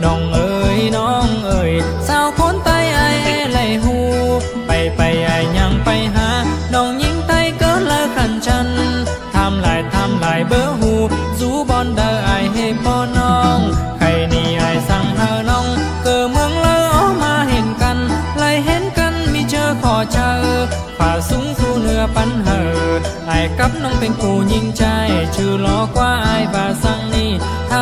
น้องเอ๋ยน้องเอ๋ยสาวคนไตไอไหลหูไปไอยังไปหาน้องยิงไตเกินละขันฉันทำลายเบอร์หูจูบอนเดอไอให้ปอน้องใครนี่ไอสั่งหาน้องเกิดเมืองเลยออกมาเห็นกันไล่เห็นกันมีเจอขอเจอฝ่าสูงสู่เนื้อปันเหอไอกับน้องเป็นคู่ยิงใจชื่อล้อกว่าไอว่าสั่งนี่ถ้า